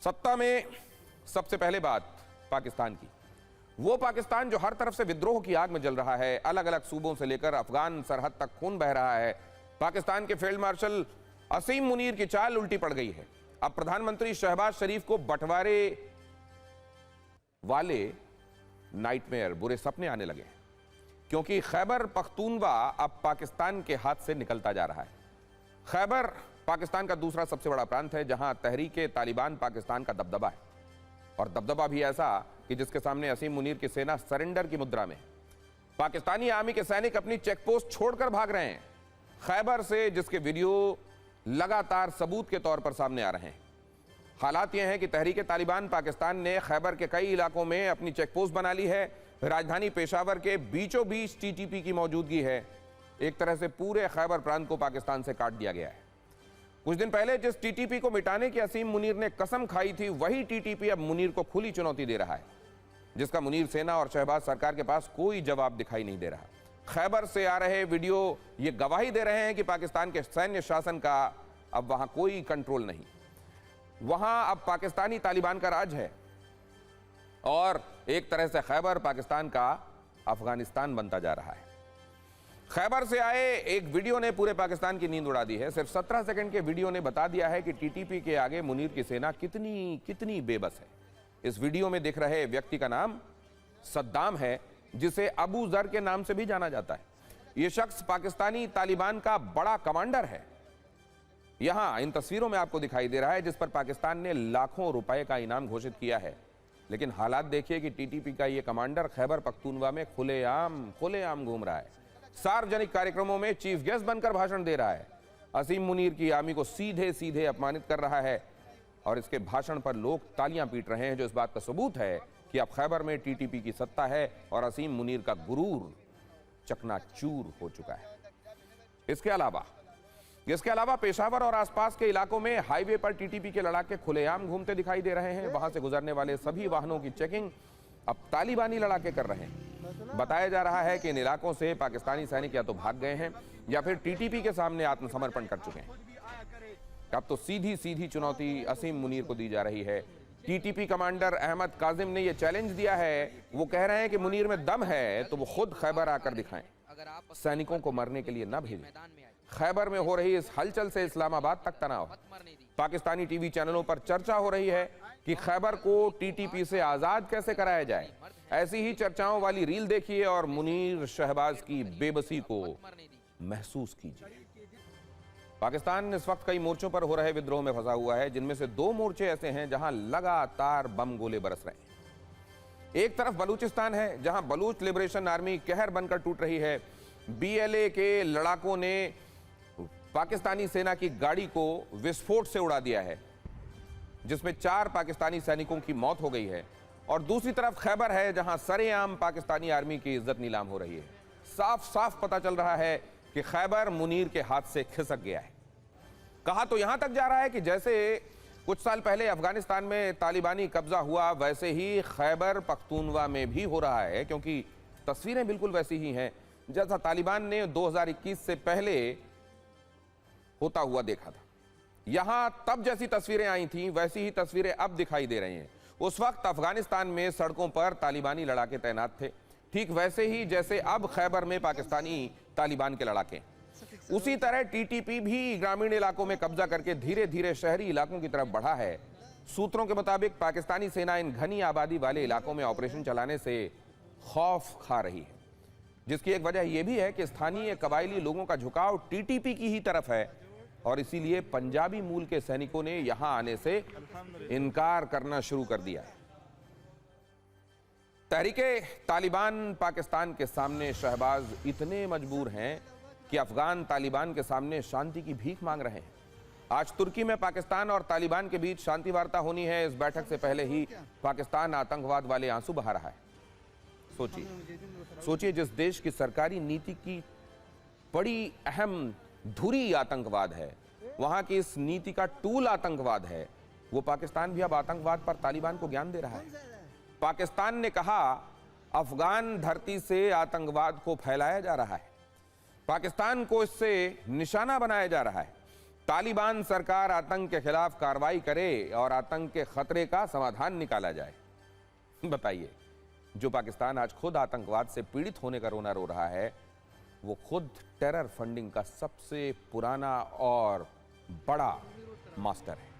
सत्ता में सबसे पहले बात पाकिस्तान की, वो पाकिस्तान जो हर तरफ से विद्रोह की आग में जल रहा है, अलग अलग सूबों से लेकर अफगान सरहद तक खून बह रहा है। पाकिस्तान के फील्ड मार्शल असीम मुनीर की चाल उल्टी पड़ गई है। अब प्रधानमंत्री शहबाज शरीफ को बंटवारे वाले नाइटमेयर, बुरे सपने आने लगे हैं, क्योंकि खैबर पख्तूनवा अब पाकिस्तान के हाथ से निकलता जा रहा है। खैबर पाकिस्तान का दूसरा सबसे बड़ा प्रांत है, जहां तहरीके तालिबान पाकिस्तान का दबदबा है, और दबदबा भी ऐसा कि जिसके सामने असीम मुनीर की सेना सरेंडर की मुद्रा में। पाकिस्तानी आर्मी के सैनिक अपनी चेकपोस्ट छोड़कर भाग रहे हैं खैबर से, जिसके वीडियो लगातार सबूत के तौर पर सामने आ रहे हैं। हालात यह है कि तहरीके तालिबान पाकिस्तान ने खैबर के कई इलाकों में अपनी चेकपोस्ट बना ली है। राजधानी पेशावर के बीचों बीच टीटीपी की मौजूदगी है। एक तरह से पूरे खैबर प्रांत को पाकिस्तान से काट दिया गया है। कुछ दिन पहले जिस टीटीपी को मिटाने की असीम मुनीर ने कसम खाई थी, वही टीटीपी अब मुनीर को खुली चुनौती दे रहा है, जिसका मुनीर सेना और शहबाज सरकार के पास कोई जवाब दिखाई नहीं दे रहा। खैबर से आ रहे वीडियो ये गवाही दे रहे हैं कि पाकिस्तान के सैन्य शासन का अब वहां कोई कंट्रोल नहीं। वहां अब पाकिस्तानी तालिबान का राज है, और एक तरह से खैबर पाकिस्तान का अफगानिस्तान बनता जा रहा है। खैबर से आए एक वीडियो ने पूरे पाकिस्तान की नींद उड़ा दी है। सिर्फ 17 सेकंड के वीडियो ने बता दिया है कि टीटीपी के आगे मुनीर की सेना कितनी बेबस है। इस वीडियो में दिख रहे व्यक्ति का नाम सद्दाम है, जिसे अबू जर के नाम से भी जाना जाता है। यह शख्स पाकिस्तानी तालिबान का बड़ा कमांडर है। यहां इन तस्वीरों में आपको दिखाई दे रहा है, जिस पर पाकिस्तान ने लाखों रुपए का इनाम घोषित किया है। लेकिन हालात देखिए कि टीटीपी का यह कमांडर खैबर पख्तूनवा में खुलेआम घूम रहा है, सार्वजनिक कार्यक्रमों में चीफ गेस्ट बनकर भाषण दे रहा है, असीम मुनीर की आर्मी को सीधे अपमानित कर रहा है, और इसके भाषण पर लोग तालियां पीट रहे हैं, जो इस बात का सबूत है कि अब खैबर में टीटीपी की सत्ता है और असीम मुनीर का गुरूर चकनाचूर हो चुका है। इसके अलावा पेशावर और आसपास के इलाकों में हाईवे पर टीटीपी के लड़ाके खुलेआम घूमते दिखाई दे रहे हैं। वहां से गुजरने वाले सभी वाहनों की चेकिंग अब तालिबानी लड़ाके कर रहे हैं। बताया जा रहा है कि इन इलाकों से पाकिस्तानी सैनिक या तो भाग गए हैं या फिर टीटीपी के सामने आत्मसमर्पण कर चुके हैं। अब तो सीधी चुनौती असीम मुनीर को दी जा रही है। टीटीपी कमांडर अहमद काजिम ने यह चैलेंज दिया है। वो कह रहे हैं कि मुनीर में दम है तो वो खुद खैबर आकर दिखाएं, सैनिकों को मरने के लिए न भेजें। खैबर में हो रही इस हलचल से इस्लामाबाद तक तनाव। पाकिस्तानी टीवी चैनलों पर चर्चा हो रही है कि खैबर को टीटीपी से आजाद कैसे कराया जाए। ऐसी ही चर्चाओं वाली रील देखिए और मुनीर शहबाज की बेबसी को महसूस कीजिए। पाकिस्तान इस वक्त कई मोर्चों पर हो रहे विद्रोह में फंसा हुआ है, जिनमें से 2 मोर्चे ऐसे हैं जहां लगातार बम गोले बरस रहे हैं। एक तरफ बलूचिस्तान है, जहां बलूच लिबरेशन आर्मी कहर बनकर टूट रही है। बीएलए के लड़ाकों ने पाकिस्तानी सेना की गाड़ी को विस्फोट से उड़ा दिया है, जिसमें 4 पाकिस्तानी सैनिकों की मौत हो गई है। और दूसरी तरफ खैबर है, जहां सरेआम पाकिस्तानी आर्मी की इज्जत नीलाम हो रही है। साफ पता चल रहा है कि खैबर मुनीर के हाथ से खिसक गया है। कहा तो यहां तक जा रहा है कि जैसे कुछ साल पहले अफगानिस्तान में तालिबानी कब्जा हुआ, वैसे ही खैबर पख्तूनवा में भी हो रहा है, क्योंकि तस्वीरें बिल्कुल वैसी ही हैं जैसा तालिबान ने 2021 से पहले होता हुआ देखा था। यहां तब जैसी तस्वीरें आई थी, वैसी ही तस्वीरें अब दिखाई दे रही हैं। उस वक्त अफगानिस्तान में सड़कों पर तालिबानी लड़ाके तैनात थे, ठीक वैसे ही जैसे अब खैबर में पाकिस्तानी तालिबान के लड़ाके। उसी तरह टीटीपी भी ग्रामीण इलाकों में कब्जा करके धीरे शहरी इलाकों की तरफ बढ़ा है। सूत्रों के मुताबिक पाकिस्तानी सेना इन घनी आबादी वाले इलाकों में ऑपरेशन चलाने से खौफ खा रही है, जिसकी एक वजह यह भी है कि स्थानीय कबायली लोगों का झुकाव टीटीपी की ही तरफ है, और इसीलिए पंजाबी मूल के सैनिकों ने यहां आने से इनकार करना शुरू कर दिया है। तहरीके तालिबान पाकिस्तान के सामने शहबाज इतने मजबूर हैं कि अफगान तालिबान के सामने शांति की भीख मांग रहे हैं। आज तुर्की में पाकिस्तान और तालिबान के बीच शांति वार्ता होनी है। इस बैठक से पहले ही पाकिस्तान आतंकवाद वाले आंसू बहा रहा है। सोचिए जिस देश की सरकारी नीति की बड़ी अहम धुरी आतंकवाद है, वहां की इस नीति का टूल आतंकवाद है, वो पाकिस्तान भी अब आतंकवाद पर तालिबान को ज्ञान दे रहा है। पाकिस्तान ने कहा अफगान धरती से आतंकवाद को फैलाया जा रहा है, पाकिस्तान को इससे निशाना बनाया जा रहा है। तालिबान सरकार आतंक के खिलाफ कार्रवाई करे और आतंक के खतरे का समाधान निकाला जाए। बताइए, जो पाकिस्तान आज खुद आतंकवाद से पीड़ित होने का रोना रो रहा है, वो खुद टेरर फंडिंग का सबसे पुराना और बड़ा मास्टर है।